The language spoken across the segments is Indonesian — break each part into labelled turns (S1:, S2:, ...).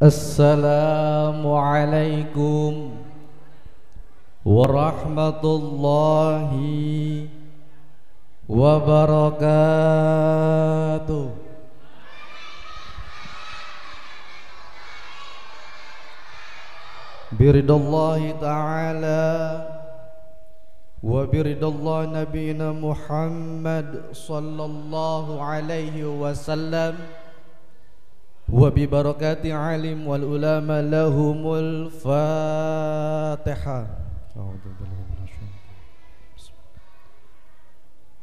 S1: Assalamualaikum warahmatullahi wabarakatuh. Biridallahi ta'ala wa biridallah nabiyina Muhammad sallallahu alaihi wasallam wa bi barakati alim wal ulama lahumul Fatihah.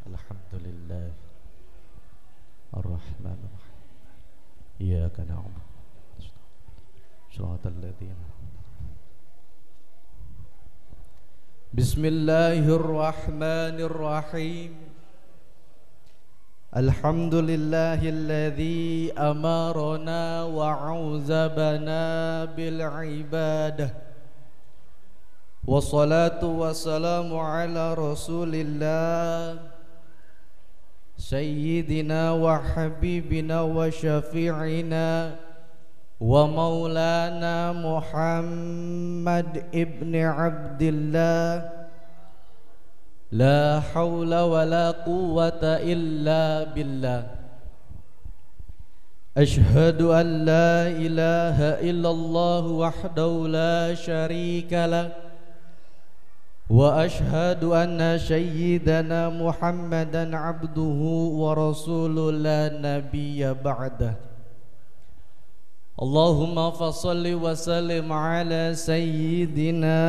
S1: Alhamdulillah Ar-Rahman Ar-Rahim. Iyyaka na'budu shiratal ladzina. Bismillahirrahmanirrahim. Alhamdulillahilladzi amarana wa auzabana bil ibadah. Wassalatu wassalamu ala rasulillah Sayyidina wa habibina wa syafi'ina wa maulana Muhammad ibn Abdillah. La hawla wa la quwwata illa billah. Ashhadu an la ilaha illallah wahdahu la sharika lah. Wa ashhadu anna sayyidana Muhammadan abduhu wa rasuluhu la nabiyya ba'dah. Allahumma fasalli wa sallim ala sayyidina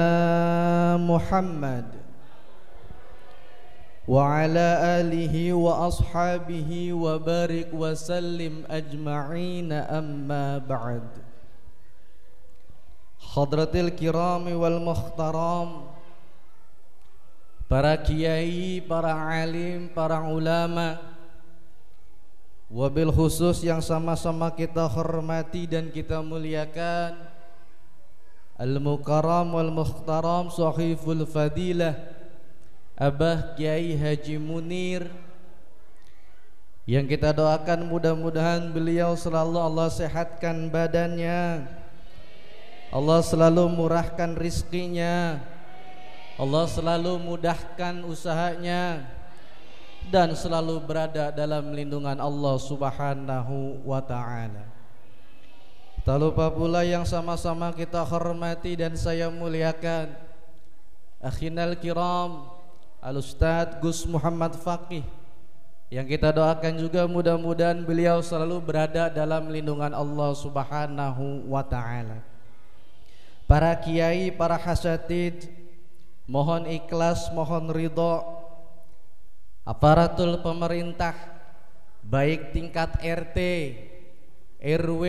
S1: Muhammad wa ala alihi wa ashabihi wa barik wa sallim ajma'ina, amma ba'd. Hadratil kirami wal muhtaram, para kiai, para alim, para ulama, wabil khusus yang sama-sama kita hormati dan kita muliakan, al-mukarram wal muhtaram sahiful fadilah Abah Kiai Haji Munir, yang kita doakan mudah-mudahan beliau selalu Allah sehatkan badannya, Allah selalu murahkan rizkinya, Allah selalu mudahkan usahanya, dan selalu berada dalam lindungan Allah subhanahu wa ta'ala. Tak lupa pula yang sama-sama kita hormati dan saya muliakan, akhinal kiram Al-Ustadz Gus Muhammad Faqih, yang kita doakan juga mudah-mudahan beliau selalu berada dalam lindungan Allah subhanahu wa ta'ala. Para kiai, para hasatid, mohon ikhlas, mohon ridho. Aparatul pemerintah, baik tingkat RT, RW,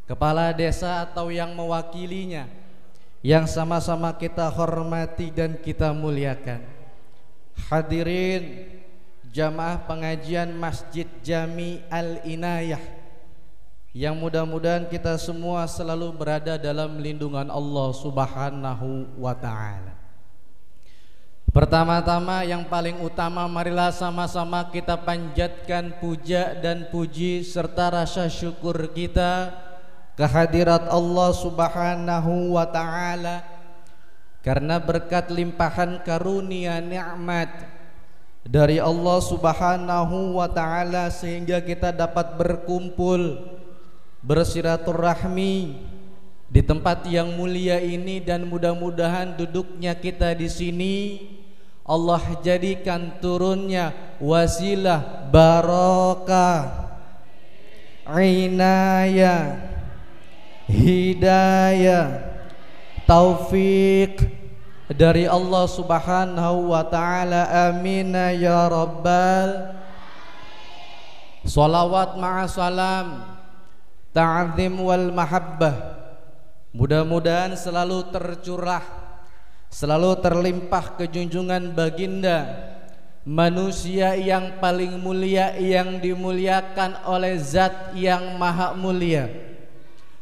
S1: kepala desa atau yang mewakilinya, yang sama-sama kita hormati dan kita muliakan. Hadirin jamaah pengajian Masjid Jami Al-Inayah, yang mudah-mudahan kita semua selalu berada dalam lindungan Allah subhanahu wa ta'ala. Pertama-tama yang paling utama, marilah sama-sama kita panjatkan puja dan puji serta rasa syukur kita kehadirat Allah subhanahu wa ta'ala, karena berkat limpahan karunia nikmat dari Allah subhanahu wa ta'ala sehingga kita dapat berkumpul bersiraturahmi di tempat yang mulia ini, dan mudah-mudahan duduknya kita di sini Allah jadikan turunnya wasilah barokah, inayah, hidayah, taufik dari Allah subhanahu wa ta'ala. Amin ya rabbal. Salawat ma'a salam, ta'zim wal mahabbah, mudah-mudahan selalu tercurah, selalu terlimpah ke junjungan baginda, manusia yang paling mulia, yang dimuliakan oleh zat yang maha mulia,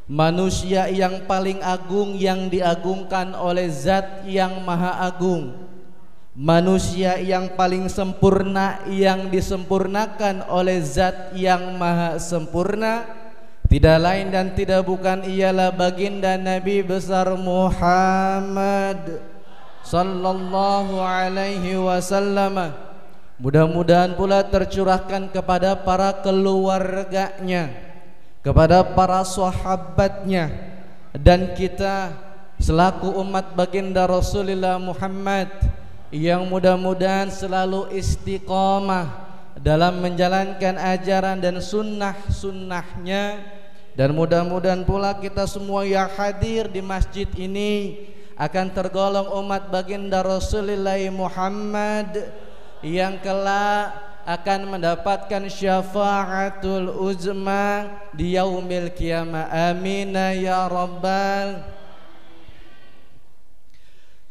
S1: manusia yang paling agung, yang diagungkan oleh zat yang maha agung, manusia yang paling sempurna, yang disempurnakan oleh zat yang maha sempurna, tidak lain dan tidak bukan ialah baginda Nabi besar Muhammad sallallahu alaihi wasallam. Mudah-mudahan pula tercurahkan kepada para keluarganya, kepada para sahabatnya, dan kita selaku umat baginda Rasulullah Muhammad yang mudah-mudahan selalu istiqamah dalam menjalankan ajaran dan sunnah-sunnahnya. Dan mudah-mudahan pula kita semua yang hadir di masjid ini akan tergolong umat baginda Rasulullah Muhammad yang kelak akan mendapatkan syafaatul uzma di yaumil qiyamah. Amin ya rabbal.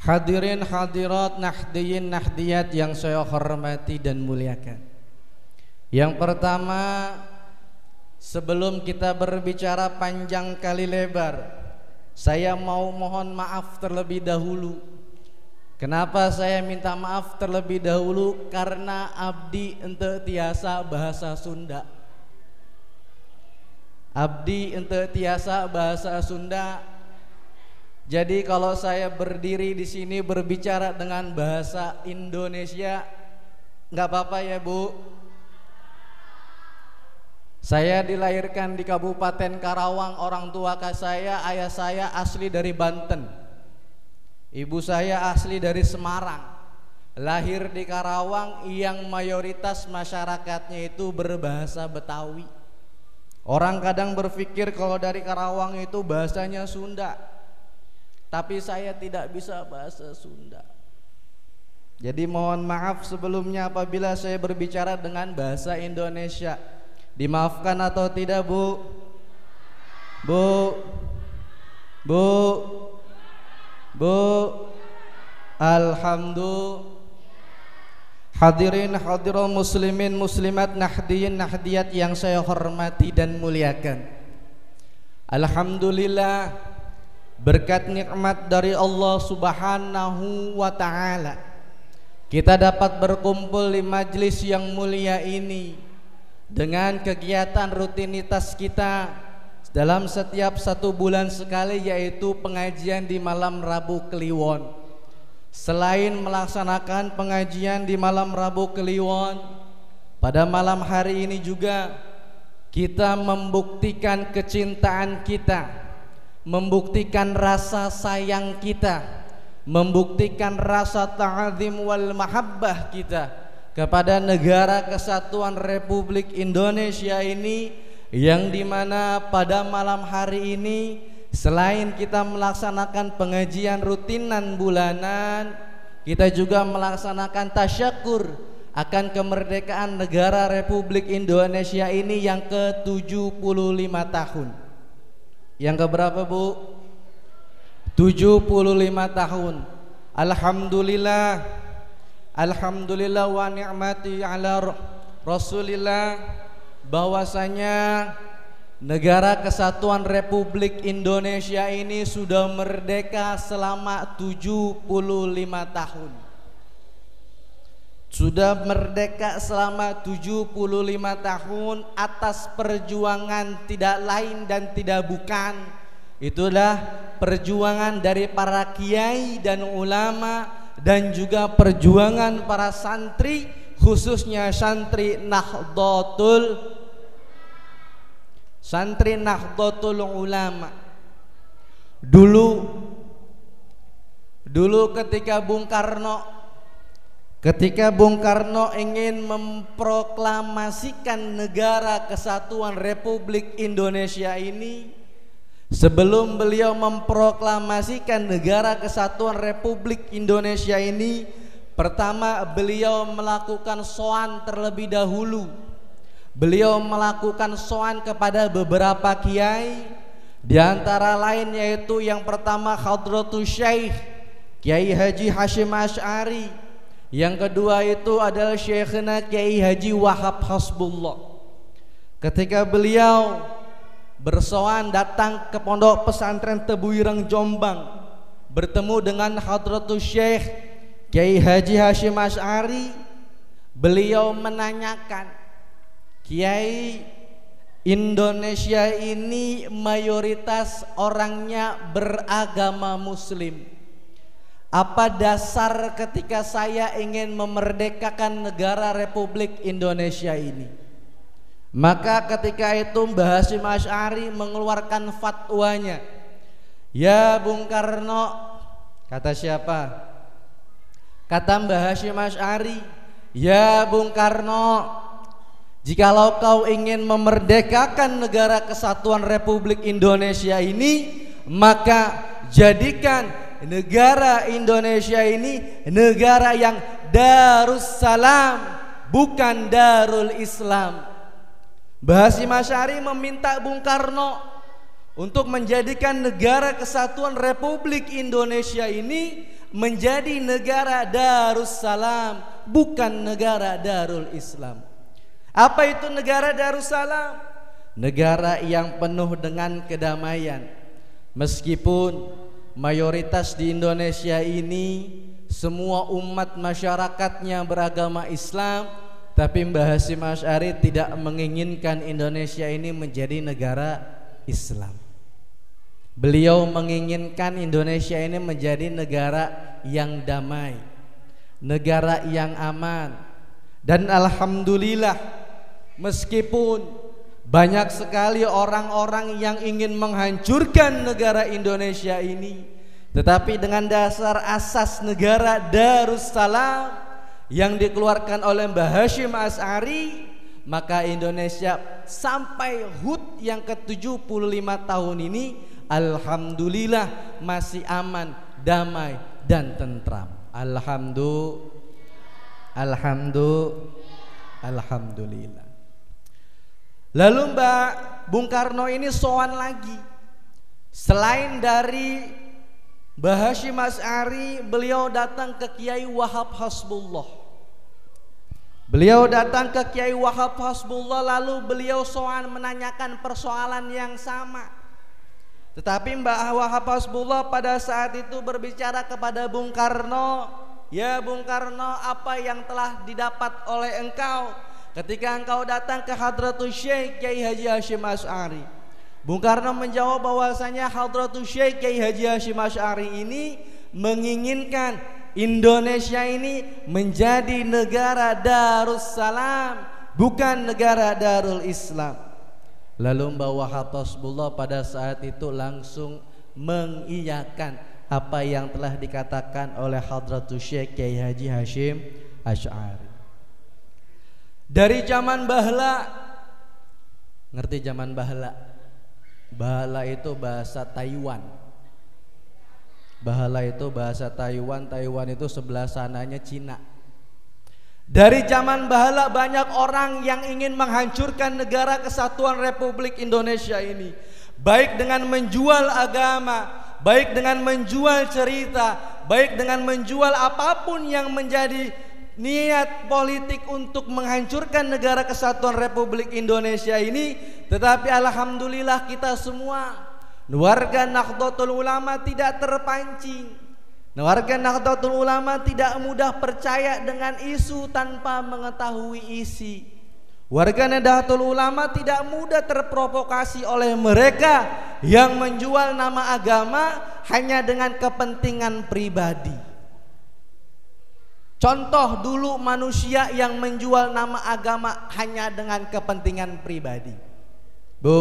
S1: Hadirin hadirat, nahdiyin nahdiyat yang saya hormati dan muliakan. Yang pertama, sebelum kita berbicara panjang kali lebar, saya mau mohon maaf terlebih dahulu. Kenapa saya minta maaf terlebih dahulu? Karena abdi ente tiasa bahasa Sunda. Abdi ente tiasa bahasa Sunda. Jadi kalau saya berdiri di sini berbicara dengan bahasa Indonesia, nggak apa-apa ya Bu? Saya dilahirkan di Kabupaten Karawang. Orang tua saya, ayah saya asli dari Banten, ibu saya asli dari Semarang. Lahir di Karawang yang mayoritas masyarakatnya itu berbahasa Betawi. Orang kadang berpikir kalau dari Karawang itu bahasanya Sunda, tapi saya tidak bisa bahasa Sunda. Jadi mohon maaf sebelumnya apabila saya berbicara dengan bahasa Indonesia. Dimaafkan atau tidak Bu? Bu? Bu? Bu? Alhamdulillah. Hadirin hadirat muslimin muslimat, nahdiyin nahdiyat yang saya hormati dan muliakan. Alhamdulillah, berkat nikmat dari Allah Subhanahu wa ta'ala, kita dapat berkumpul di majlis yang mulia ini dengan kegiatan rutinitas kita dalam setiap 1 bulan sekali, yaitu pengajian di malam Rabu Kliwon. Selain melaksanakan pengajian di malam Rabu Kliwon, pada malam hari ini juga kita membuktikan kecintaan kita, membuktikan rasa sayang kita, membuktikan rasa ta'zim wal mahabbah kita kepada negara kesatuan Republik Indonesia ini, yang dimana pada malam hari ini selain kita melaksanakan pengajian rutinan bulanan, kita juga melaksanakan tasyakur akan kemerdekaan negara Republik Indonesia ini yang ke-75 tahun. Yang keberapa Bu? 75 tahun. Alhamdulillah, alhamdulillah wa ni'mati ala Rasulillah, bahwasanya negara kesatuan Republik Indonesia ini sudah merdeka selama 75 tahun. Sudah merdeka selama 75 tahun atas perjuangan tidak lain dan tidak bukan, itulah perjuangan dari para kiai dan ulama, dan juga perjuangan para santri, khususnya santri Nahdlatul Ulama. Dulu ketika Bung Karno ingin memproklamasikan negara kesatuan Republik Indonesia ini, sebelum beliau memproklamasikan negara kesatuan Republik Indonesia ini, pertama beliau melakukan soan terlebih dahulu. Beliau melakukan soan kepada beberapa kiai, di antara lain yaitu yang pertama Hadratus Syekh Kiai Haji Hashim Asy'ari, yang kedua itu adalah Syekhna Kiai Haji Wahab Hasbullah. Ketika beliau bersoan datang ke pondok pesantren Tebu Ireng Jombang, bertemu dengan Hadratus Syekh Kiai Haji Hashim Asy'ari, beliau menanyakan, Kiai, Indonesia ini mayoritas orangnya beragama Muslim. Apa dasar ketika saya ingin memerdekakan negara Republik Indonesia ini? Maka ketika itu Mbah Hasyim Asy'ari mengeluarkan fatwanya. Ya Bung Karno, kata siapa? Kata Mbah Hasyim Asy'ari, ya Bung Karno, jikalau kau ingin memerdekakan negara kesatuan Republik Indonesia ini, maka jadikan negara Indonesia ini negara yang Darussalam, bukan Darul Islam. Mbah Hasyim Asy'ari meminta Bung Karno untuk menjadikan negara kesatuan Republik Indonesia ini menjadi negara Darussalam, bukan negara Darul Islam. Apa itu negara Darussalam? Negara yang penuh dengan kedamaian. Meskipun mayoritas di Indonesia ini semua umat masyarakatnya beragama Islam, tapi Mbah Hasyim Asy'ari tidak menginginkan Indonesia ini menjadi negara Islam. Beliau menginginkan Indonesia ini menjadi negara yang damai, negara yang aman. Dan alhamdulillah, meskipun banyak sekali orang-orang yang ingin menghancurkan negara Indonesia ini, tetapi dengan dasar asas negara Darussalam yang dikeluarkan oleh Mbah Hasyim Asy'ari, maka Indonesia sampai HUT yang ke-75 tahun ini alhamdulillah masih aman, damai dan tentram. Alhamdulillah. Lalu Bung Karno ini sowan lagi. Selain dari Mbah Hasyim Asy'ari, beliau datang ke Kiai Wahab Hasbullah. Beliau datang ke Kiai Wahab Hasbullah, lalu beliau sowan menanyakan persoalan yang sama. Tetapi Mbah Wahab Hasbullah pada saat itu berbicara kepada Bung Karno, ya Bung Karno, apa yang telah didapat oleh engkau ketika engkau datang ke Hadratus Syekh Kiai Haji Hasyim Asy'ari? Bung Karno menjawab bahwasanya Hadratus Syekh Kiai Haji Hasyim Asy'ari ini menginginkan Indonesia ini menjadi negara Darussalam, bukan negara Darul Islam. Lalu Mbah Wahab Hasbullah pada saat itu langsung mengiyakan apa yang telah dikatakan oleh Hadratus Syekh Kiai Haji Hasyim Asy'ari. Dari zaman bahla, ngerti zaman bahla? Bahla itu bahasa Taiwan. Bahla itu bahasa Taiwan. Taiwan itu sebelah sananya Cina. Dari zaman bahla banyak orang yang ingin menghancurkan negara kesatuan Republik Indonesia ini, baik dengan menjual agama, baik dengan menjual cerita, baik dengan menjual apapun yang menjadi niat politik untuk menghancurkan negara kesatuan Republik Indonesia ini. Tetapi alhamdulillah kita semua warga Nahdlatul Ulama tidak terpancing. Warga Nahdlatul Ulama tidak mudah percaya dengan isu tanpa mengetahui isi. Warga Nahdlatul Ulama tidak mudah terprovokasi oleh mereka yang menjual nama agama hanya dengan kepentingan pribadi. Contoh dulu manusia yang menjual nama agama hanya dengan kepentingan pribadi. Bu,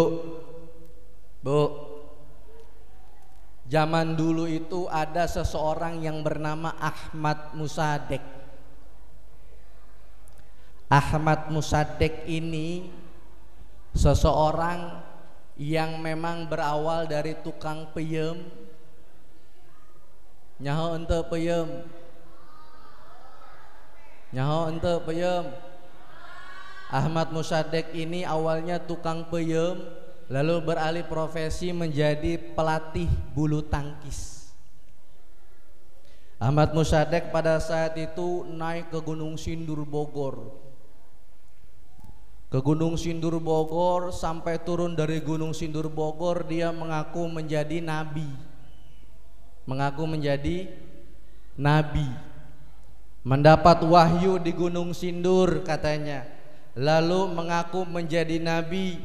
S1: zaman dulu itu ada seseorang yang bernama Ahmad Musaddiq. Ahmad Musaddiq ini seseorang yang memang berawal dari tukang peyem. Nyaho ente peyem. Nyaho ente peyem. Ahmad Musaddiq ini awalnya tukang peyem, lalu beralih profesi menjadi pelatih bulu tangkis. Ahmad Musaddiq pada saat itu naik ke Gunung Sindur Bogor. Ke Gunung Sindur Bogor, sampai turun dari Gunung Sindur Bogor dia mengaku menjadi nabi. Mengaku menjadi nabi. Mendapat wahyu di Gunung Sindur katanya. Lalu mengaku menjadi nabi.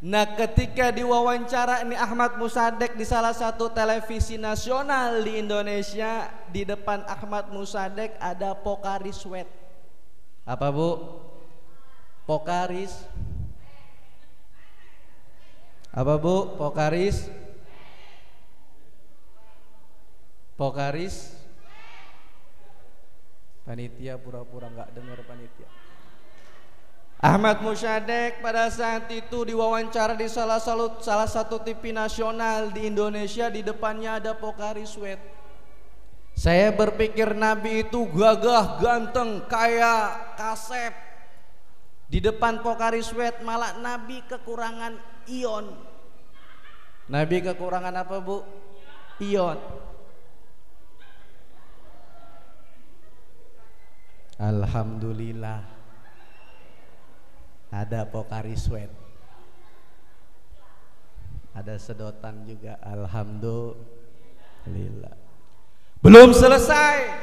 S1: Nah, ketika diwawancara ini Ahmad Mossadegh di salah satu televisi nasional di Indonesia, di depan Ahmad Mossadegh ada Pocari Sweat. Apa Bu? Pokaris. Apa Bu? Pokaris. Pokaris. Panitia pura-pura nggak dengar panitia. Ahmad Mossadegh pada saat itu diwawancara di salah satu TV nasional di Indonesia, di depannya ada Pocari Sweat. Saya berpikir Nabi itu gagah, ganteng, kayak Kasep. Di depan Pocari Sweat malah Nabi kekurangan ion. Nabi kekurangan apa Bu? Ion. Alhamdulillah ada Pocari Sweat, ada sedotan juga. Alhamdulillah. Belum selesai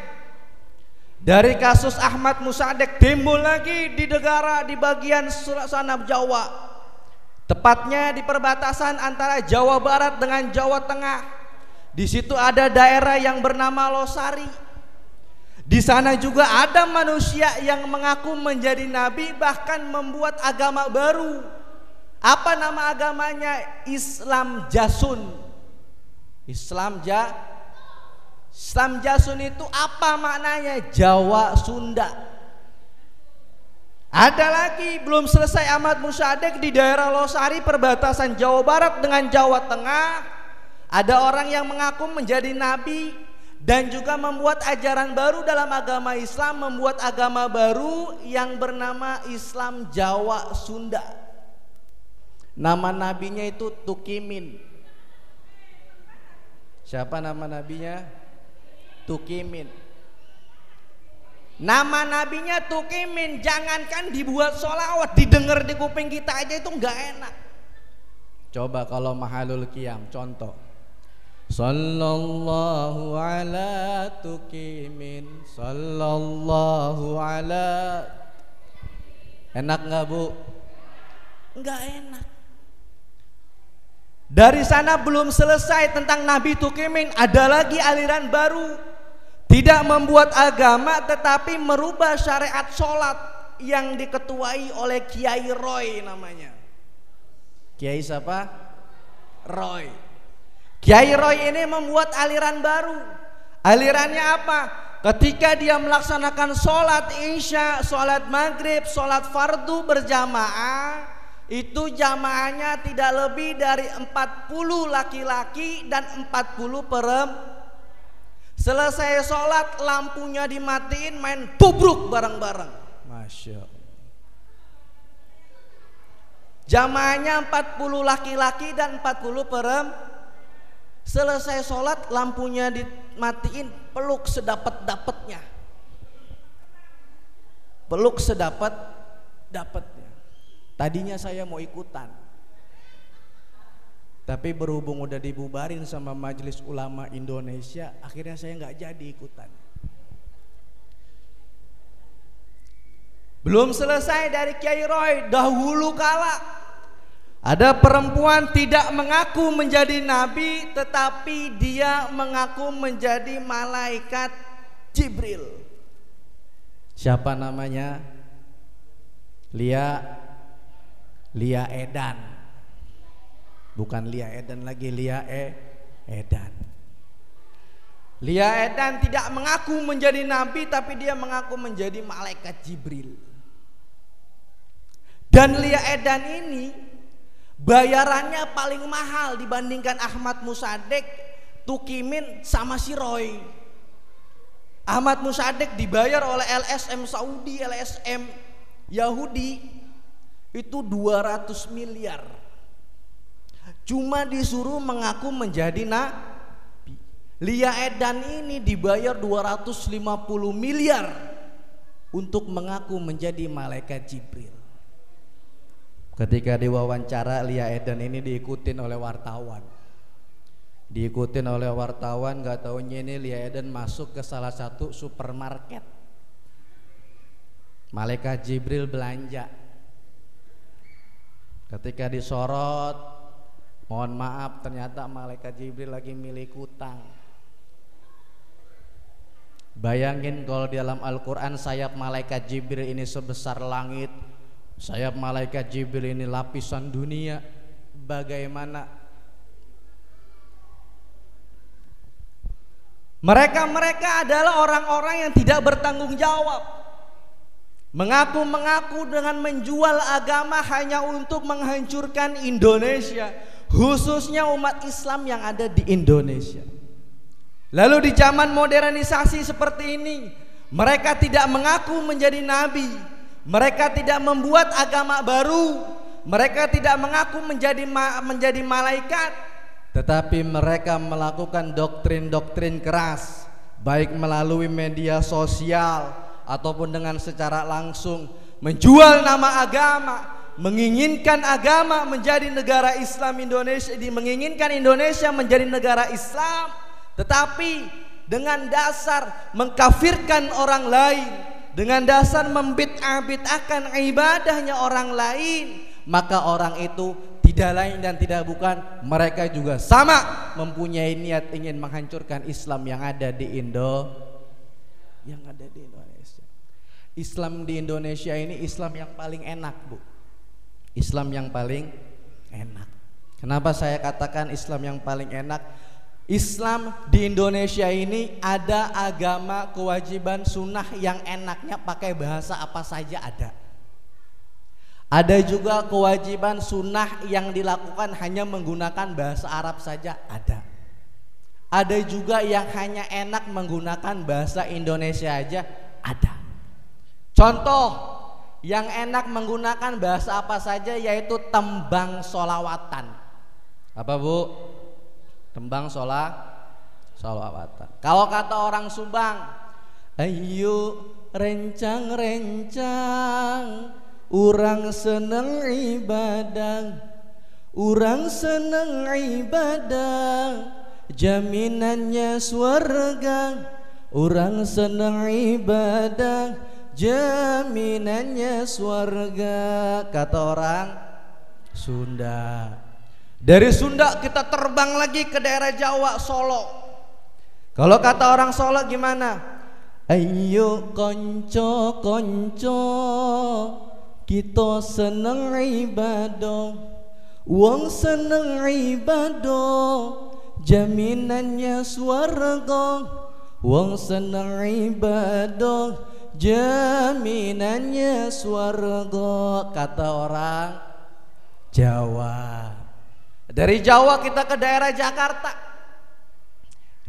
S1: dari kasus Ahmad Mossadegh, timbul lagi di negara di bagian sana Jawa, tepatnya di perbatasan antara Jawa Barat dengan Jawa Tengah. Di situ ada daerah yang bernama Losari. Di sana juga ada manusia yang mengaku menjadi nabi, bahkan membuat agama baru. Apa nama agamanya? Islam Jasun. Islam Jasun itu apa maknanya? Jawa Sunda. Ada lagi, belum selesai Ahmad Mossadegh di daerah Losari, perbatasan Jawa Barat dengan Jawa Tengah. Ada orang yang mengaku menjadi nabi dan juga membuat ajaran baru dalam agama Islam, membuat agama baru yang bernama Islam Jawa Sunda. Nama nabinya itu Tukimin. Siapa nama nabinya? Tukimin. Nama nabinya Tukimin, jangankan dibuat sholawat, didengar di kuping kita aja itu nggak enak. Coba kalau mahalul qiyam, contoh. Sallallahu ala Tukimin, sallallahu ala. Enak nggak Bu? Nggak enak. Dari sana belum selesai tentang Nabi Tukimin, ada lagi aliran baru, tidak membuat agama tetapi merubah syariat sholat yang diketuai oleh Kiai Roy namanya. Kiai siapa? Roy. Kiai Roy ini membuat aliran baru. Alirannya apa? Ketika dia melaksanakan sholat isya, sholat maghrib, sholat fardu berjamaah, itu jamaahnya tidak lebih dari 40 laki-laki dan 40 perempuan. Selesai sholat lampunya dimatiin, main tubruk bareng-bareng. Masya Allah. Jamaahnya 40 laki-laki dan 40 perempuan. Selesai sholat lampunya dimatiin, peluk sedapat-dapatnya. Peluk sedapat-dapatnya. Tadinya saya mau ikutan, tapi berhubung udah dibubarin sama Majelis Ulama Indonesia, akhirnya saya nggak jadi ikutan. Belum selesai dari Kiai Roy, dahulu kala ada perempuan tidak mengaku menjadi nabi, tetapi dia mengaku menjadi malaikat Jibril. Siapa namanya? Lia Edan. Bukan Lia Edan lagi, Lia Edan. Lia Edan tidak mengaku menjadi nabi, tapi dia mengaku menjadi malaikat Jibril. Dan Lia Edan ini bayarannya paling mahal dibandingkan Ahmad Mossadegh, Tukimin sama si Roy. Ahmad Mossadegh dibayar oleh LSM Saudi, LSM Yahudi itu 200 miliar. Cuma disuruh mengaku menjadi nabi. Lia Edan ini dibayar 250 miliar untuk mengaku menjadi malaikat Jibril. Ketika diwawancara, Lia Edan ini diikutin oleh wartawan. Gak taunya ini Lia Edan masuk ke salah satu supermarket. Malaikat Jibril belanja. Ketika disorot, mohon maaf, ternyata malaikat Jibril lagi milik utang. Bayangin kalau di dalam Al-Quran sayap malaikat Jibril ini sebesar langit, sayap malaikat Jibril ini lapisan dunia. Bagaimana mereka adalah orang-orang yang tidak bertanggung jawab, mengaku-mengaku dengan menjual agama hanya untuk menghancurkan Indonesia, khususnya umat Islam yang ada di Indonesia. Lalu di zaman modernisasi seperti ini, mereka tidak mengaku menjadi nabi, mereka tidak membuat agama baru, mereka tidak mengaku menjadi malaikat, tetapi mereka melakukan doktrin-doktrin keras, baik melalui media sosial ataupun dengan secara langsung, menjual nama agama, menginginkan agama menjadi negara Islam Indonesia, menginginkan Indonesia menjadi negara Islam, tetapi dengan dasar mengkafirkan orang lain, dengan dasar membid'ah-bid'ahkan ibadahnya orang lain, maka orang itu tidak lain dan tidak bukan, mereka juga sama mempunyai niat ingin menghancurkan Islam yang ada di Indonesia. Islam di Indonesia ini Islam yang paling enak, Bu. Islam yang paling enak. Kenapa saya katakan Islam yang paling enak? Islam di Indonesia ini ada agama kewajiban sunnah yang enaknya pakai bahasa apa saja ada. Ada juga kewajiban sunnah yang dilakukan hanya menggunakan bahasa Arab saja ada. Ada juga yang hanya enak menggunakan bahasa Indonesia aja ada. Contoh yang enak menggunakan bahasa apa saja yaitu tembang solawatan. Apa, Bu? Tembang solawatan. Kalau kata orang Subang, ayo rencang-rencang, urang seneng ibadah, urang seneng ibadah, jaminannya surga, urang seneng ibadah, jaminannya surga, kata orang Sunda. Dari Sunda kita terbang lagi ke daerah Jawa, Solo. Kalau kata orang Solo gimana? Ayo konco-konco, kita seneng ibadah, wong seneng ibadah, jaminannya surga, wong seneng ibadah, jaminannya surga, kata orang Jawa. Dari Jawa kita ke daerah Jakarta.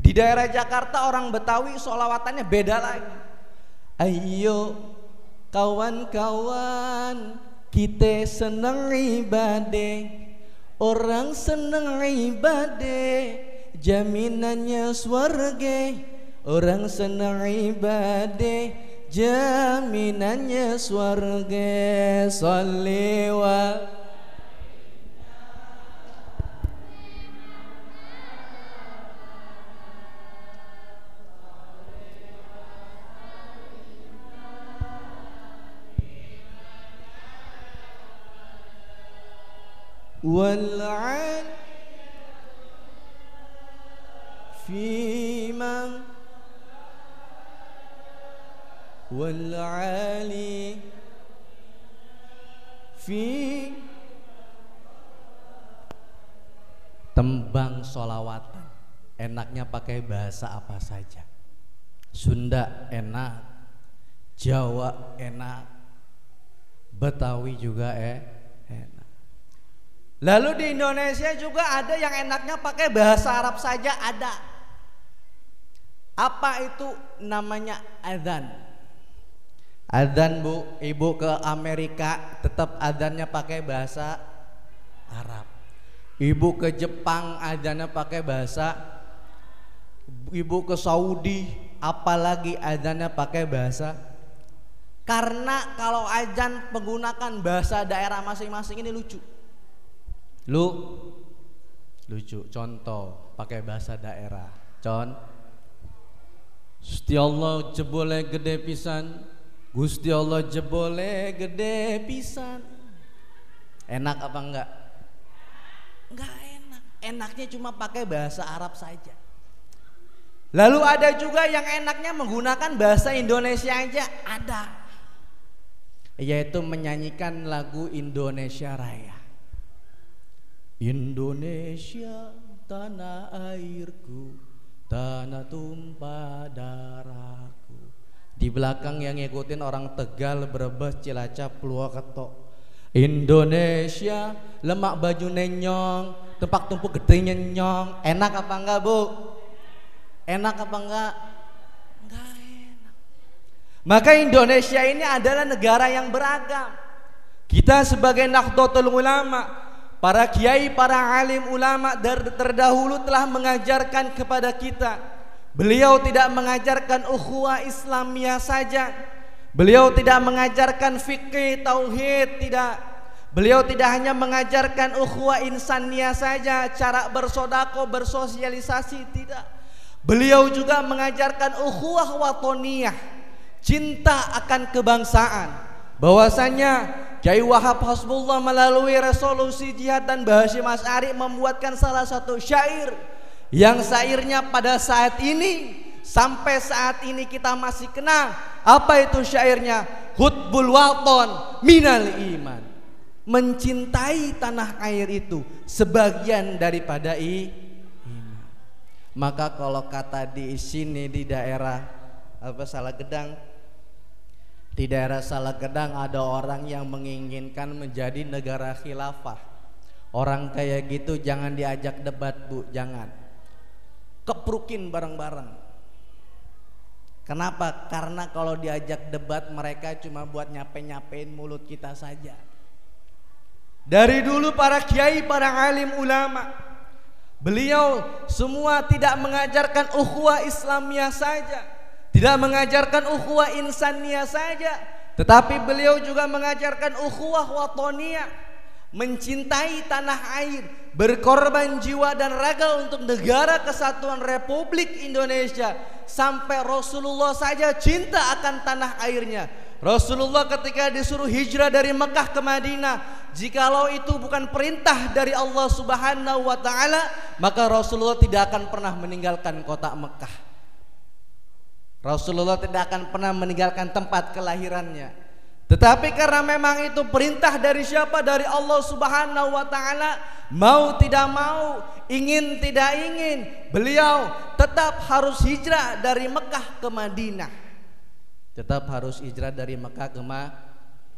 S1: Di daerah Jakarta orang Betawi sholawatannya beda lagi. Ayo kawan-kawan, kita seneng ibadah, orang seneng ibadah, jaminannya surga, orang seneng ibadah, jaminannya surga. Sholli wa wal'an fima wal'ali fi. Tembang sholawatan enaknya pakai bahasa apa saja. Sunda enak, Jawa enak, Betawi juga enak. Lalu di Indonesia juga ada yang enaknya pakai bahasa Arab saja ada. Apa itu namanya? Adzan. Adzan, Bu. Ibu ke Amerika tetap adzannya pakai bahasa Arab. Ibu ke Jepang adzannya pakai bahasa. Ibu ke Saudi apalagi adzannya pakai bahasa. Karena kalau adzan menggunakan bahasa daerah masing-masing ini lucu. Lucu. Contoh pakai bahasa daerah. Gusti Allah jebole gede pisan, Gusti Allah jebole gede pisan. Enak apa enggak? Enggak enak. Enaknya cuma pakai bahasa Arab saja. Lalu ada juga yang enaknya menggunakan bahasa Indonesia aja, ada. Yaitu menyanyikan lagu Indonesia Raya. Indonesia tanah airku, tanah tumpah darahku. Di belakang yang ngikutin orang Tegal, Brebes, Cilacap, Purwokerto. Indonesia lemak baju nenyong, tempat tumpuk gede nyong. Enak apa enggak, Bu? Enak apa enggak? Enggak enak. Maka Indonesia ini adalah negara yang beragam. Kita sebagai Nahdlatul Ulama, para kiai, para alim ulama terdahulu telah mengajarkan kepada kita. Beliau tidak mengajarkan ukhuwah Islamiyah saja. Beliau tidak mengajarkan fikih tauhid, tidak. Beliau tidak hanya mengajarkan ukhuwah insaniyah saja, cara bersodako, bersosialisasi, tidak. Beliau juga mengajarkan ukhuwah watoniyah, cinta akan kebangsaan. Bahwasanya Kiai Wahab Hasbullah melalui resolusi jihad dan Mbah Hasyim Asy'ari membuatkan salah satu syair yang syairnya pada saat ini, sampai saat ini kita masih kenal. Apa itu syairnya? Hutbul waton minal iman. Mencintai tanah air itu sebagian daripada iman. Maka kalau kata di sini di daerah Salagedang, di daerah Salagedang ada orang yang menginginkan menjadi negara khilafah. Orang kayak gitu jangan diajak debat, Bu, jangan. Keprukin bareng-bareng. Kenapa? Karena kalau diajak debat mereka cuma buat nyape-nyapein mulut kita saja. Dari dulu para kiai, para alim ulama, beliau semua tidak mengajarkan ukhuwah Islamiyah saja, tidak mengajarkan ukhuwah insaniyah saja, tetapi beliau juga mengajarkan ukhuwah watoniyah, mencintai tanah air, berkorban jiwa dan raga untuk negara kesatuan Republik Indonesia. Sampai Rasulullah saja cinta akan tanah airnya. Rasulullah ketika disuruh hijrah dari Mekah ke Madinah, jikalau itu bukan perintah dari Allah Subhanahu wa ta'ala, maka Rasulullah tidak akan pernah meninggalkan kota Mekah. Rasulullah tidak akan pernah meninggalkan tempat kelahirannya. Tetapi karena memang itu perintah dari siapa? Dari Allah Subhanahu wa ta'ala. Mau tidak mau, ingin tidak ingin, beliau tetap harus hijrah dari Mekah ke Madinah. Tetap harus hijrah dari Mekah ke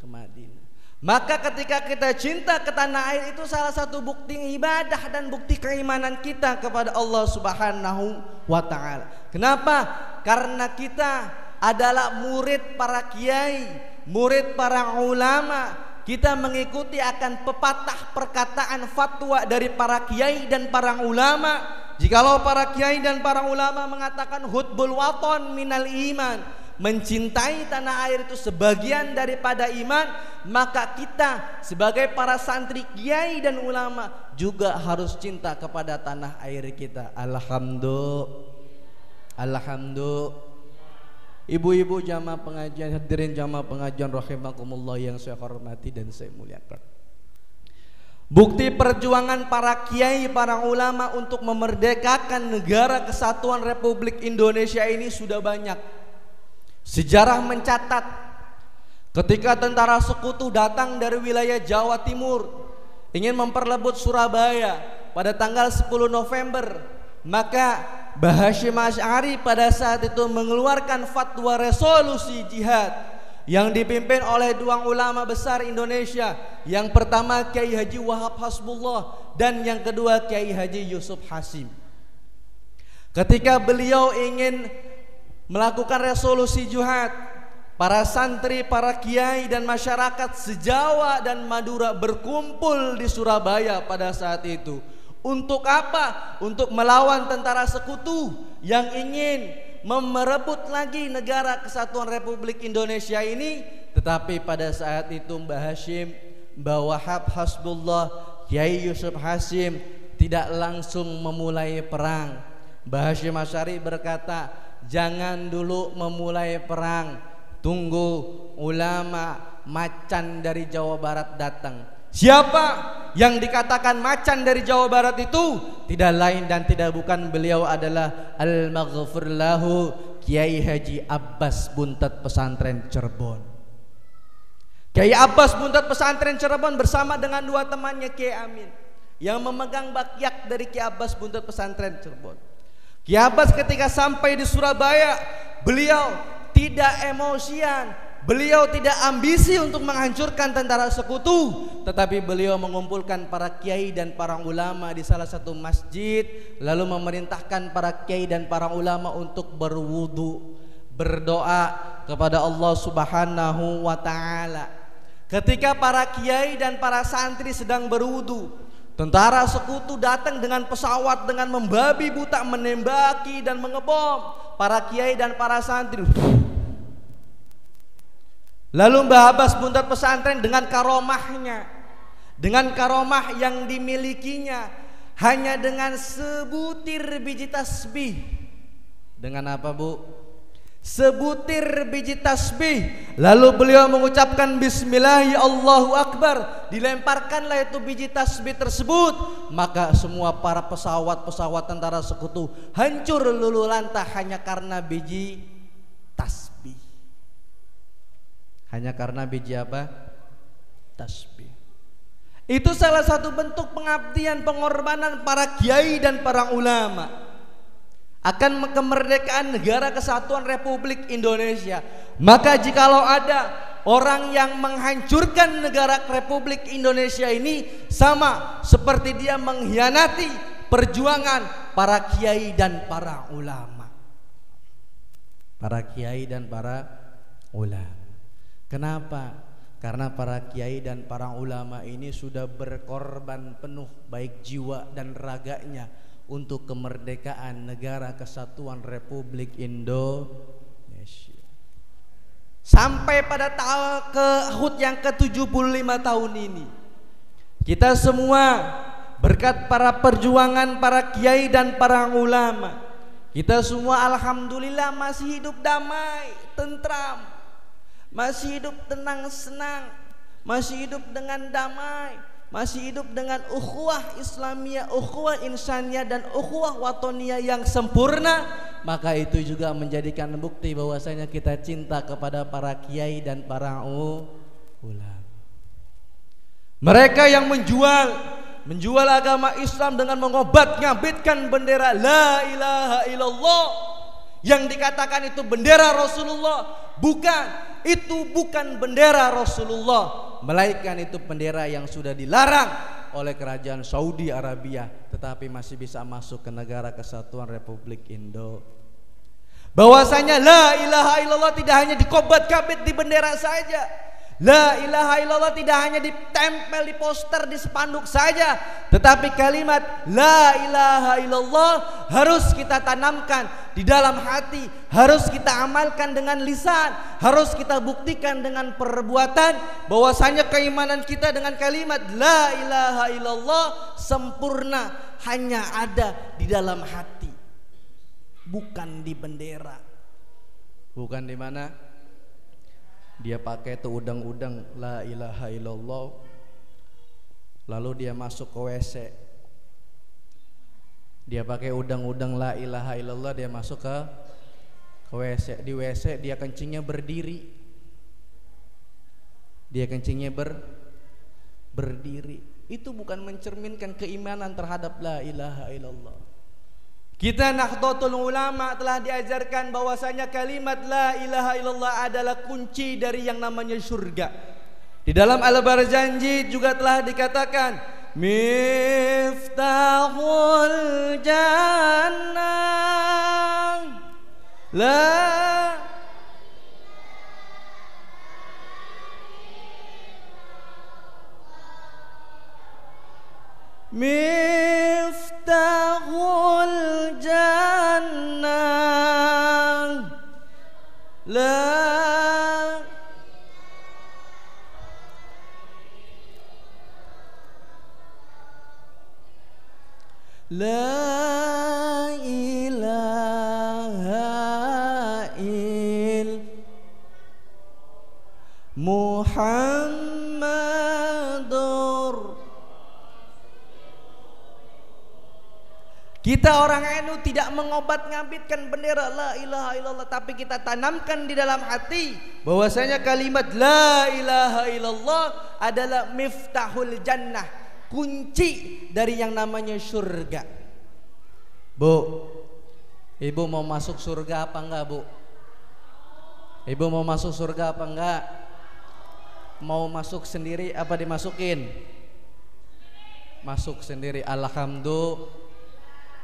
S1: Madinah. Maka ketika kita cinta ke tanah air, itu salah satu bukti ibadah dan bukti keimanan kita kepada Allah Subhanahu wa ta'ala. Kenapa? Karena kita adalah murid para kiai, murid para ulama. Kita mengikuti akan pepatah perkataan fatwa dari para kiai dan para ulama. Jikalau para kiai dan para ulama mengatakan hutbul waton minal iman, mencintai tanah air itu sebagian daripada iman, maka kita sebagai para santri kiai dan ulama juga harus cinta kepada tanah air kita. Alhamdulillah. Ibu-ibu jamaah pengajian, hadirin jamaah pengajian rahimakumullah yang saya hormati dan saya muliakan. Bukti perjuangan para kiai, para ulama untuk memerdekakan negara kesatuan Republik Indonesia ini sudah banyak. Sejarah mencatat ketika tentara sekutu datang dari wilayah Jawa Timur ingin memperebut Surabaya pada tanggal 10 November, maka Mbah Hasyim Asy'ari pada saat itu mengeluarkan fatwa resolusi jihad yang dipimpin oleh dua ulama besar Indonesia. Yang pertama Kiai Haji Wahab Hasbullah dan yang kedua Kiai Haji Yusuf Hasyim. Ketika beliau ingin melakukan resolusi jihad, para santri, para kiai dan masyarakat se-Jawa dan Madura berkumpul di Surabaya pada saat itu. Untuk apa? Untuk melawan tentara sekutu yang ingin merebut lagi negara kesatuan Republik Indonesia ini. Tetapi pada saat itu Mbah Hasyim, Mbah Wahab Hasbullah, Kiai Yusuf Hasyim tidak langsung memulai perang. Mbah Hasyim Asy'ari berkata, jangan dulu memulai perang, tunggu ulama macan dari Jawa Barat datang. Siapa yang dikatakan macan dari Jawa Barat itu tidak lain dan tidak bukan beliau adalah Al-Maghfur lahu Kiai Haji Abbas Buntet Pesantren Cirebon. Kiai Abbas Buntet Pesantren Cirebon bersama dengan dua temannya Kiai Amin yang memegang bakyak dari Kiai Abbas Buntet Pesantren Cirebon. Kiai Abbas ketika sampai di Surabaya, beliau tidak emosian, beliau tidak ambisi untuk menghancurkan tentara sekutu, tetapi beliau mengumpulkan para kiai dan para ulama di salah satu masjid, lalu memerintahkan para kiai dan para ulama untuk berwudu, berdoa kepada Allah Subhanahu wa taala. Ketika para kiai dan para santri sedang berwudu, tentara sekutu datang dengan pesawat dengan membabi buta, menembaki dan mengebom para kiai dan para santri. Lalu Mbah Abbas Buntet Pesantren dengan karomahnya, dengan karomah yang dimilikinya, hanya dengan sebutir biji tasbih. Dengan apa, Bu? Sebutir biji tasbih. Lalu beliau mengucapkan Bismillahi Allahu Akbar. Dilemparkanlah itu biji tasbih tersebut, maka semua para pesawat-pesawat tentara sekutu hancur luluh lantah hanya karena biji tasbih. Hanya karena biji apa? Tasbih. Itu salah satu bentuk pengabdian, pengorbanan para kiai dan para ulama akan kemerdekaan negara kesatuan Republik Indonesia. Maka jikalau ada orang yang menghancurkan negara Republik Indonesia ini, sama seperti dia mengkhianati perjuangan para kiai dan para ulama. Para kiai dan para ulama. Kenapa? Karena para kiai dan para ulama ini sudah berkorban penuh baik jiwa dan raganya untuk kemerdekaan negara kesatuan Republik Indonesia. Sampai pada HUT yang ke-75 tahun ini, kita semua berkat para perjuangan para kiai dan para ulama, kita semua alhamdulillah masih hidup damai, tentram, masih hidup tenang senang, masih hidup dengan damai, masih hidup dengan ukhuwah Islamiyah, ukhuwah insaniyah dan ukhuwah watoniyah yang sempurna. Maka itu juga menjadikan bukti bahwasanya kita cinta kepada para kiai dan para ulama. Mereka yang menjual agama Islam dengan mengobat-ngabitkan bendera la ilaha illallah, yang dikatakan itu bendera Rasulullah. Bukan, itu bukan bendera Rasulullah, melainkan itu bendera yang sudah dilarang oleh kerajaan Saudi Arabia, tetapi masih bisa masuk ke negara kesatuan Republik Indo. Bahwasanya la ilaha illallah tidak hanya dikobat-kabit di bendera saja, la ilaha illallah tidak hanya ditempel di poster, di spanduk saja, tetapi kalimat la ilaha illallah harus kita tanamkan di dalam hati, harus kita amalkan dengan lisan, harus kita buktikan dengan perbuatan. Bahwasanya keimanan kita dengan kalimat la ilaha illallah sempurna hanya ada di dalam hati, bukan di bendera. Bukan di mana? Dia pakai itu udang-udang la ilaha illallah, lalu dia masuk ke WC. Dia pakai udang-udang la ilaha illallah, dia masuk ke WC. Di WC dia kencingnya berdiri. Dia kencingnya berdiri. Itu bukan mencerminkan keimanan terhadap la ilaha illallah. Kita Nahdlatul Ulama telah diajarkan bahwasanya kalimat la ilaha illallah adalah kunci dari yang namanya surga. Di dalam Al-Barzanji juga telah dikatakan miftahul jannah la miftahul jannah la la ilaha il Muhammadur Kita orang NU tidak mengobat-ngabitkan bendera la ilaha illallah, tapi kita tanamkan di dalam hati bahwasanya kalimat la ilaha illallah adalah miftahul jannah, kunci dari yang namanya surga. Bu, ibu mau masuk surga apa enggak, Bu? Ibu mau masuk surga apa enggak? Mau masuk sendiri apa dimasukin? Masuk sendiri. Alhamdulillah.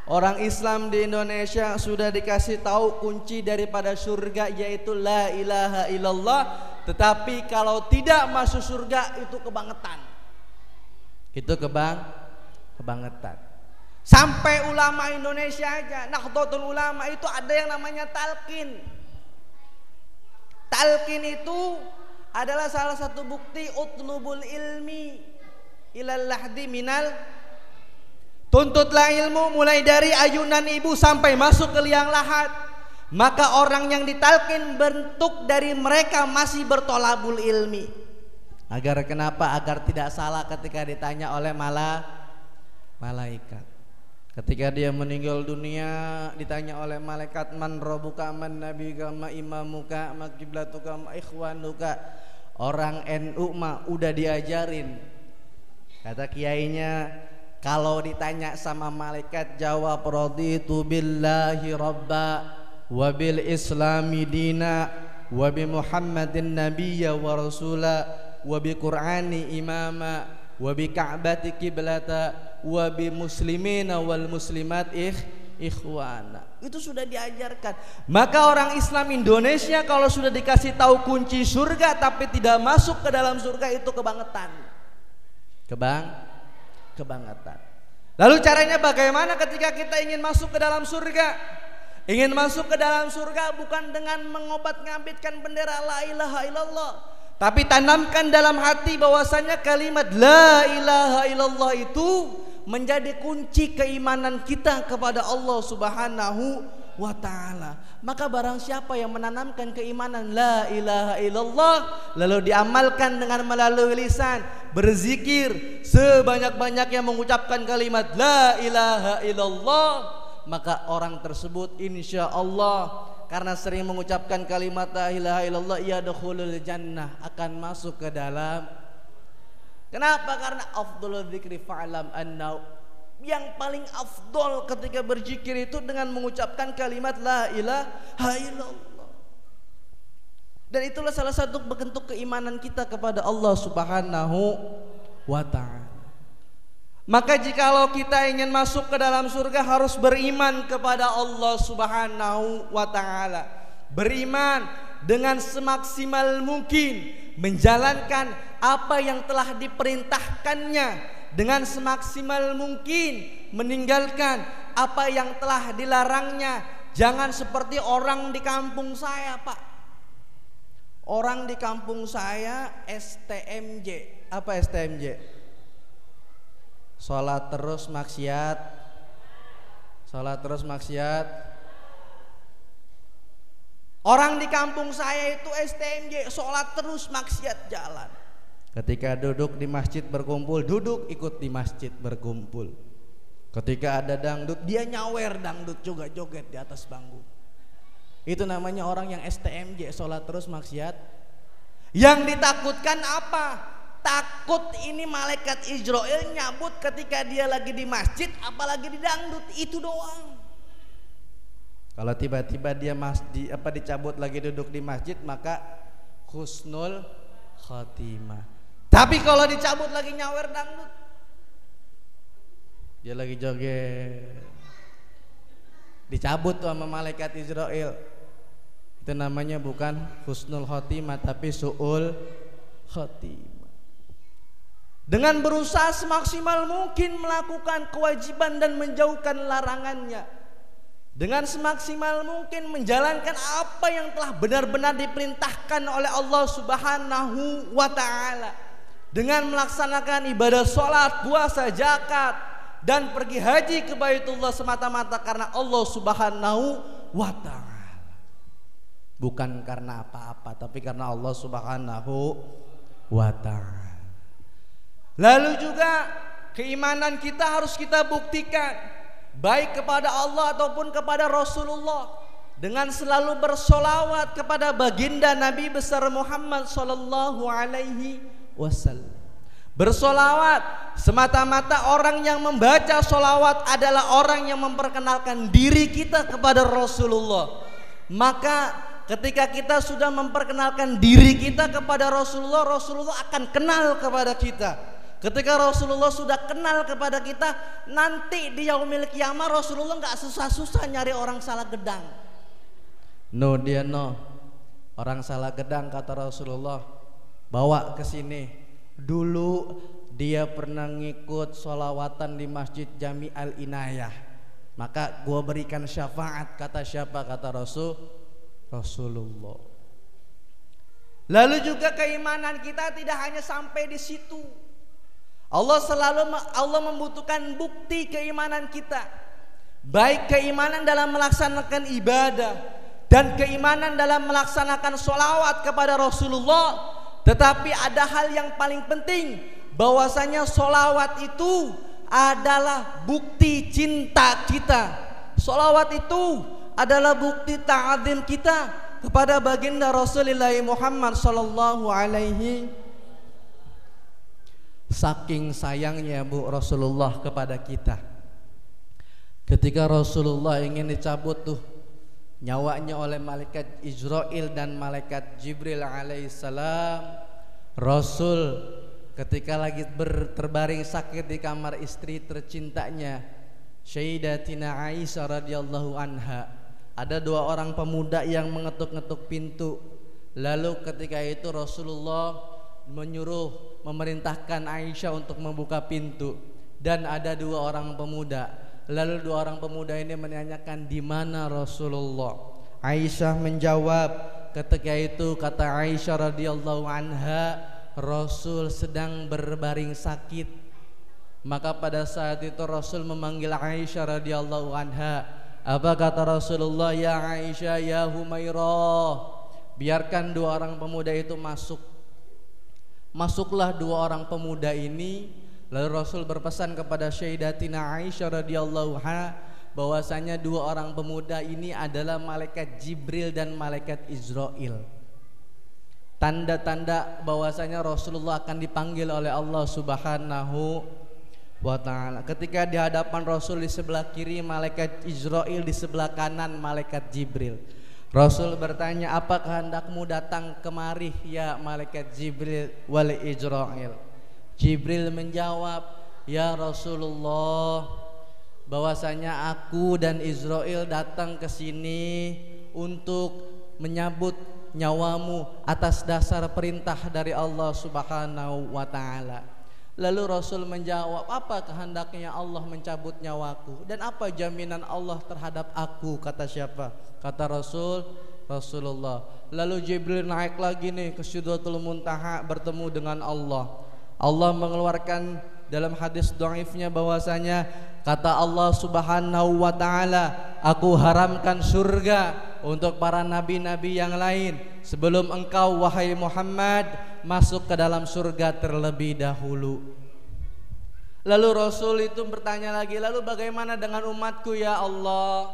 S1: Orang Islam di Indonesia sudah dikasih tahu kunci daripada surga, yaitu la ilaha illallah. Tetapi kalau tidak masuk surga itu kebangetan. Itu kebangetan. Sampai ulama Indonesia aja, Nahdlatul Ulama itu ada yang namanya talqin. Talqin itu adalah salah satu bukti utlubul ilmi ilal lahdi minal. Tuntutlah ilmu mulai dari ayunan ibu sampai masuk ke liang lahat. Maka orang yang ditalkin bentuk dari mereka masih bertolabul ilmi. Agar kenapa? Agar tidak salah ketika ditanya oleh malaikat. Ketika dia meninggal dunia ditanya oleh malaikat, man rabbuka man nabiyuka ma imamuka ma qiblatuka ma ikhwanuka. Orang NU mah udah diajarin. Kata kiainya, kalau ditanya sama malaikat jawab raditu billahi rabba wa bil islami dina wa bi muhammadin nabiyya wa rasula wa bi qur'ani imama wa bi ka'bati qiblata wa bi muslimina wal muslimat ikhwana. Itu sudah diajarkan. Maka orang Islam Indonesia kalau sudah dikasih tahu kunci surga tapi tidak masuk ke dalam surga itu kebangetan. Kebangetan. Lalu caranya bagaimana ketika kita ingin masuk ke dalam surga? Ingin masuk ke dalam surga bukan dengan mengobat-ngabitkan bendera la ilaha illallah, tapi tanamkan dalam hati bahwasanya kalimat la ilaha illallah itu menjadi kunci keimanan kita kepada Allah Subhanahu wa ta'ala. Maka barang siapa yang menanamkan keimanan la ilaha illallah lalu diamalkan dengan melalui lisan, berzikir sebanyak-banyaknya mengucapkan kalimat la ilaha illallah, maka orang tersebut insya Allah karena sering mengucapkan kalimat la ilaha illallah yadkhulul jannah, akan masuk ke dalam. Kenapa? Karena afdhalul dzikri fa'lam annahu, yang paling afdol ketika berzikir itu dengan mengucapkan kalimat la ilaha illallah. Dan itulah salah satu bentuk keimanan kita kepada Allah Subhanahu wa ta'ala. Maka jikalau kita ingin masuk ke dalam surga harus beriman kepada Allah Subhanahu wa ta'ala. Beriman dengan semaksimal mungkin, menjalankan apa yang telah diperintahkannya dengan semaksimal mungkin, meninggalkan apa yang telah dilarangnya. Jangan seperti orang di kampung saya, Pak. Orang di kampung saya STMJ. Apa STMJ? Sholat terus maksiat. Sholat terus maksiat. Orang di kampung saya itu STMJ, sholat terus maksiat jalan. Ketika duduk di masjid berkumpul, duduk ikut di masjid berkumpul. Ketika ada dangdut, dia nyawer dangdut juga, joget di atas panggung. Itu namanya orang yang STMJ, sholat terus maksiat. Yang ditakutkan apa? Takut ini malaikat Israel nyabut ketika dia lagi di masjid, apalagi di dangdut, itu doang. Kalau tiba-tiba dia dicabut lagi duduk di masjid, maka husnul khatimah. Tapi kalau dicabut lagi nyawer dangdut, dia lagi joget, dicabut tuh sama malaikat Israel, itu namanya bukan husnul khatimah tapi su'ul khatimah. Dengan berusaha semaksimal mungkin melakukan kewajiban dan menjauhkan larangannya, dengan semaksimal mungkin menjalankan apa yang telah benar-benar diperintahkan oleh Allah Subhanahu wa ta'ala, dengan melaksanakan ibadah sholat, puasa, zakat, dan pergi haji ke Baitullah semata-mata karena Allah Subhanahu wa ta'ala, bukan karena apa-apa tapi karena Allah Subhanahu wa ta'ala. Lalu juga keimanan kita harus kita buktikan baik kepada Allah ataupun kepada Rasulullah, dengan selalu bersolawat kepada baginda Nabi besar Muhammad sallallahu alaihi wasallam. Bersolawat semata-mata orang yang membaca solawat adalah orang yang memperkenalkan diri kita kepada Rasulullah. Maka ketika kita sudah memperkenalkan diri kita kepada Rasulullah, Rasulullah akan kenal kepada kita. Ketika Rasulullah sudah kenal kepada kita, nanti di yaumil kiamah Rasulullah nggak susah-susah nyari orang salah gedang. No, dia no. Orang salah gedang kata Rasulullah, bawa ke sini. Dulu dia pernah ngikut sholawatan di Masjid Jami Al-Inayah, maka gua berikan syafaat. Kata siapa? Kata Rasulullah. Lalu juga keimanan kita tidak hanya sampai di situ. Allah membutuhkan bukti keimanan kita, baik keimanan dalam melaksanakan ibadah dan keimanan dalam melaksanakan sholawat kepada Rasulullah. Tetapi ada hal yang paling penting, bahwasanya sholawat itu adalah bukti cinta kita. Sholawat itu adalah bukti ta'adzim kita kepada baginda Rasulullah Muhammad sallallahu alaihi. Saking sayangnya Rasulullah kepada kita, ketika Rasulullah ingin dicabut tuh nyawanya oleh malaikat Israil dan malaikat Jibril alaihissalam, Rasul ketika lagi terbaring sakit di kamar istri tercintanya Sayyidatina Aisyah radhiyallahu anha, ada dua orang pemuda yang mengetuk-ngetuk pintu. Lalu ketika itu Rasulullah memerintahkan Aisyah untuk membuka pintu, dan ada dua orang pemuda. Lalu dua orang pemuda ini menanyakan, di mana Rasulullah? Aisyah menjawab, ketika itu kata Aisyah radhiyallahu anha, Rasul sedang berbaring sakit. Maka pada saat itu Rasul memanggil Aisyah radhiyallahu anha. Apa kata Rasulullah? Ya Aisyah, ya Humairah, biarkan dua orang pemuda itu masuk. Masuklah dua orang pemuda ini. Lalu Rasul berpesan kepada Sayyidatina Aisyah radhiyallahu anha bahwasanya dua orang pemuda ini adalah malaikat Jibril dan malaikat Israil. Tanda-tanda bahwasanya Rasulullah akan dipanggil oleh Allah Subhanahu wa ta'ala. Ketika di hadapan Rasul di sebelah kiri malaikat Israil, di sebelah kanan malaikat Jibril. Rasul bertanya, apa kehendakmu datang kemari ya malaikat Jibril wal Israil? Jibril menjawab, ya Rasulullah, bahwasanya aku dan Israil datang ke sini untuk menyambut nyawamu atas dasar perintah dari Allah Subhanahu wa ta'ala. Lalu Rasul menjawab, apa kehendaknya Allah mencabut nyawaku, dan apa jaminan Allah terhadap aku? Kata siapa? Kata Rasulullah. Lalu Jibril naik lagi nih ke Sidratul Muntaha bertemu dengan Allah. Allah mengeluarkan dalam hadis dhaifnya bahwasanya kata Allah Subhanahu wa ta'ala, aku haramkan surga untuk para nabi-nabi yang lain sebelum engkau wahai Muhammad masuk ke dalam surga terlebih dahulu. Lalu Rasul itu bertanya lagi, lalu bagaimana dengan umatku ya Allah?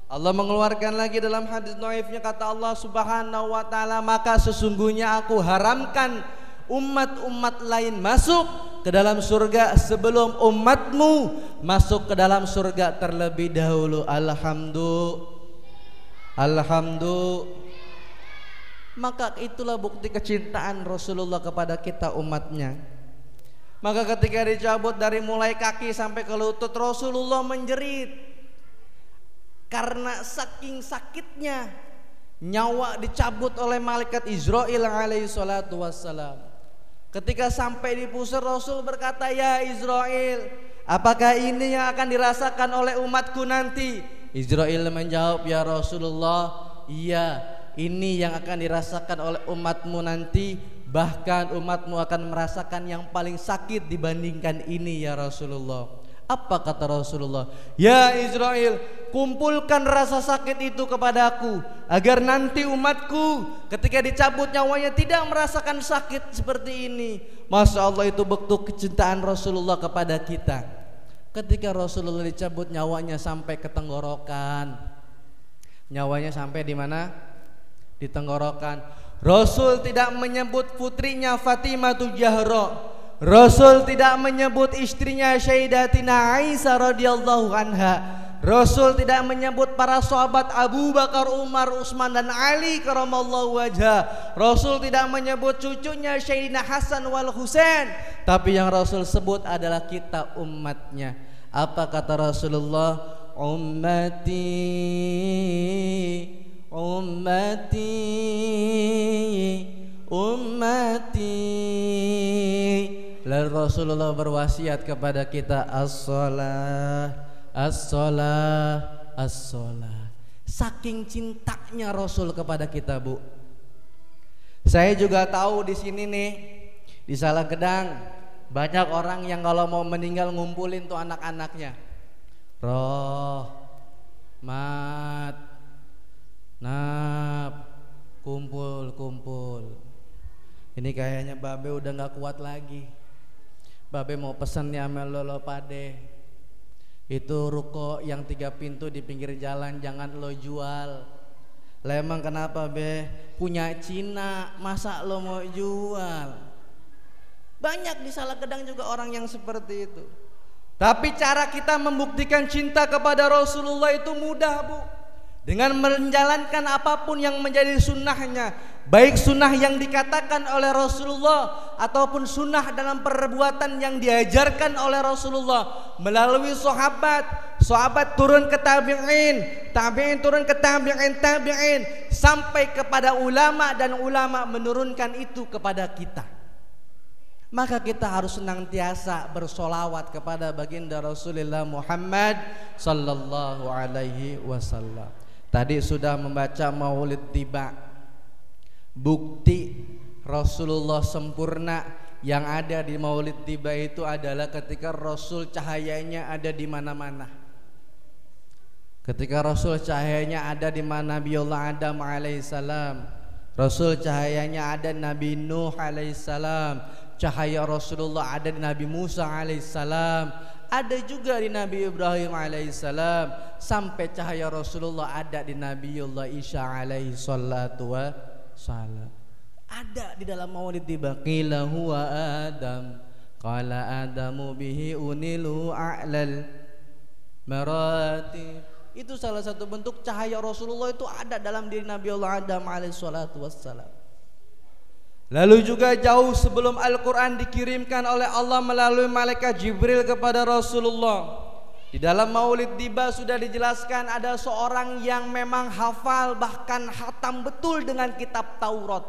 S1: Allah mengeluarkan lagi dalam hadis dhaifnya kata Allah Subhanahu wa ta'ala, maka sesungguhnya aku haramkan umat-umat lain masuk ke dalam surga sebelum umatmu masuk ke dalam surga terlebih dahulu. Alhamdulillah. Maka itulah bukti kecintaan Rasulullah kepada kita umatnya. Maka ketika dicabut dari mulai kaki sampai ke lutut, Rasulullah menjerit karena saking sakitnya nyawa dicabut oleh malaikat Israil alaihi salatu wassalam. Ketika sampai di pusar, Rasul berkata, ya Israil, apakah ini yang akan dirasakan oleh umatku nanti? Israil menjawab, ya Rasulullah, iya, ini yang akan dirasakan oleh umatmu nanti. Bahkan umatmu akan merasakan yang paling sakit dibandingkan ini ya Rasulullah. Apa kata Rasulullah? Ya Israil, kumpulkan rasa sakit itu kepadaku, agar nanti umatku ketika dicabut nyawanya tidak merasakan sakit seperti ini. Masya Allah, itu bentuk kecintaan Rasulullah kepada kita. Ketika Rasulullah dicabut nyawanya sampai ke tenggorokan. Nyawanya sampai di mana? Di tenggorokan. Rasul tidak menyebut putrinya Fatimah Zahra. Rasul tidak menyebut istrinya Sayyidatina Aisyah radhiyallahu anha. Rasul tidak menyebut para sahabat Abu Bakar, Umar, Utsman dan Ali karamallahu wajha. Rasul tidak menyebut cucunya Sayyidina Hasan wal Husain. Tapi yang Rasul sebut adalah kita umatnya. Apa kata Rasulullah? Ummati, ummati, ummati. Lalu Rasulullah berwasiat kepada kita as-shalah, as-shalah, as-shalah. Saking cintanya Rasul kepada kita, Bu. Saya juga tahu di sini nih, di Salagedang banyak orang yang kalau mau meninggal ngumpulin tuh anak-anaknya. Roh, mat, nap, kumpul, kumpul. Ini kayaknya Babe udah gak kuat lagi. Babe mau pesannya sama lo pade. Itu ruko yang 3 pintu di pinggir jalan jangan lo jual. Lah emang kenapa Be? Punya Cina, masa lo mau jual? Banyak di Salagedang juga orang yang seperti itu. Tapi cara kita membuktikan cinta kepada Rasulullah itu mudah, Bu. Dengan menjalankan apapun yang menjadi sunnahnya, baik sunnah yang dikatakan oleh Rasulullah ataupun sunnah dalam perbuatan yang diajarkan oleh Rasulullah melalui sahabat turun ke tabi'in, tabi'in turun ke tabi'in sampai kepada ulama dan ulama menurunkan itu kepada kita. Maka kita harus senantiasa bersolawat kepada baginda Rasulullah Muhammad sallallahu alaihi wasallam. Tadi sudah membaca Maulid Tiba. Bukti Rasulullah sempurna yang ada di Maulid Tiba itu adalah ketika Rasul cahayanya ada di mana-mana. Ketika Rasul cahayanya ada di mana Nabiullah Adam alaihissalam, Rasul cahayanya ada Nabi Nuh alaihissalam, cahaya Rasulullah ada di Nabi Musa alaihissalam, ada juga di Nabi Ibrahim alaihissalam, sampai cahaya Rasulullah ada di Nabiullah Isa alaihi salatu wassalam. Ada di dalam Maulid Tiba. Qila huwa Adam, qala Adamu bihi unilu a'lal maratib. Itu salah satu bentuk cahaya Rasulullah itu ada dalam diri Nabiullah Adam alaihi salatu wassalam. Lalu juga jauh sebelum Al-Quran dikirimkan oleh Allah melalui malaikat Jibril kepada Rasulullah, di dalam Maulid Tiba sudah dijelaskan ada seorang yang memang hafal bahkan khatam betul dengan kitab Taurat.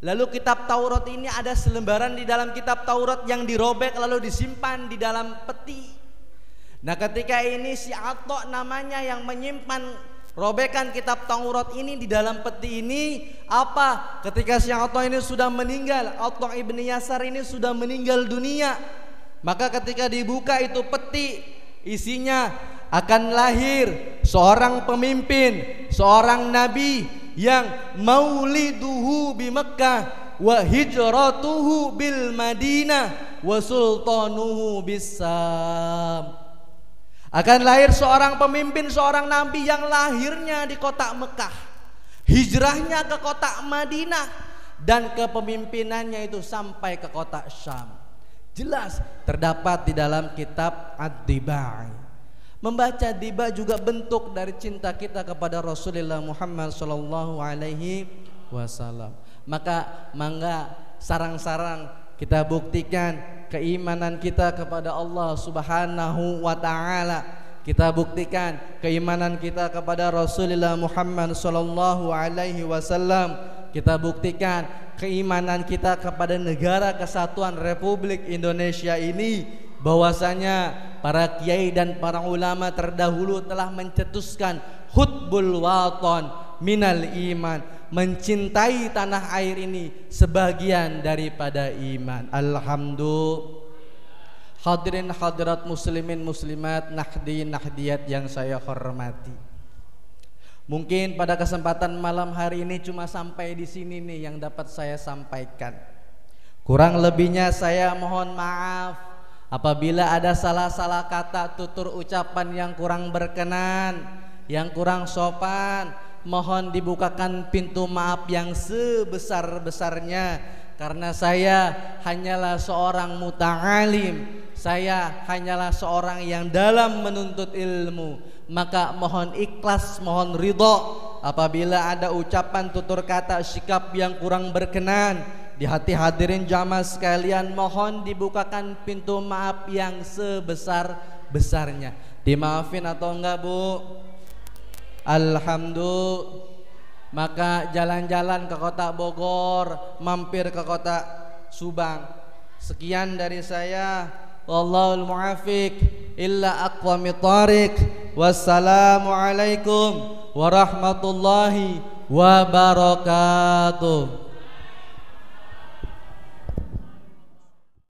S1: Lalu kitab Taurat ini ada selembaran di dalam kitab Taurat yang dirobek lalu disimpan di dalam peti. Nah ketika ini si Atta namanya yang menyimpan robekan kitab Taurat ini di dalam peti ini, apa? Ketika si Atta ini sudah meninggal, Atta ibni Yasar ini sudah meninggal dunia, maka ketika dibuka itu peti, isinya akan lahir seorang pemimpin, seorang nabi yang mauliduhu bi Makkah wa hijratuhu bil Madinah wa sultanuhu bis Sam. Akan lahir seorang pemimpin, seorang nabi yang lahirnya di kota Mekah, hijrahnya ke kota Madinah, dan kepemimpinannya itu sampai ke kota Syam. Jelas terdapat di dalam kitab Ad-Diba. Membaca Diba juga bentuk dari cinta kita kepada Rasulullah Muhammad sallallahu alaihi wasallam. Maka mangga sarang-sarang kita buktikan keimanan kita kepada Allah Subhanahu wa taala. Kita buktikan keimanan kita kepada Rasulullah Muhammad sallallahu alaihi wasallam. Kita buktikan keimanan kita kepada Negara Kesatuan Republik Indonesia ini, bahwasanya para kiai dan para ulama terdahulu telah mencetuskan hutbul waton minal iman, mencintai tanah air ini sebagian daripada iman. Alhamdulillah. Hadirin hadirat muslimin muslimat, nahdiin nahdiyat yang saya hormati. Mungkin pada kesempatan malam hari ini cuma sampai di sini nih yang dapat saya sampaikan. Kurang lebihnya saya mohon maaf Apabila ada salah-salah kata, tutur ucapan yang kurang berkenan, yang kurang sopan, mohon dibukakan pintu maaf yang sebesar-besarnya. Karena saya hanyalah seorang muta'alim, saya hanyalah seorang yang dalam menuntut ilmu. Maka mohon ikhlas, mohon ridho apabila ada ucapan, tutur kata, sikap yang kurang berkenan di hati hadirin jamaah sekalian. Mohon dibukakan pintu maaf yang sebesar-besarnya. Dimaafin atau enggak, Bu? Alhamdulillah. Maka jalan-jalan ke kota Bogor, mampir ke kota Subang. Sekian dari saya. Wallahul muwaffiq illa aqwamit thariq. Wassalamualaikum warahmatullahi wabarakatuh.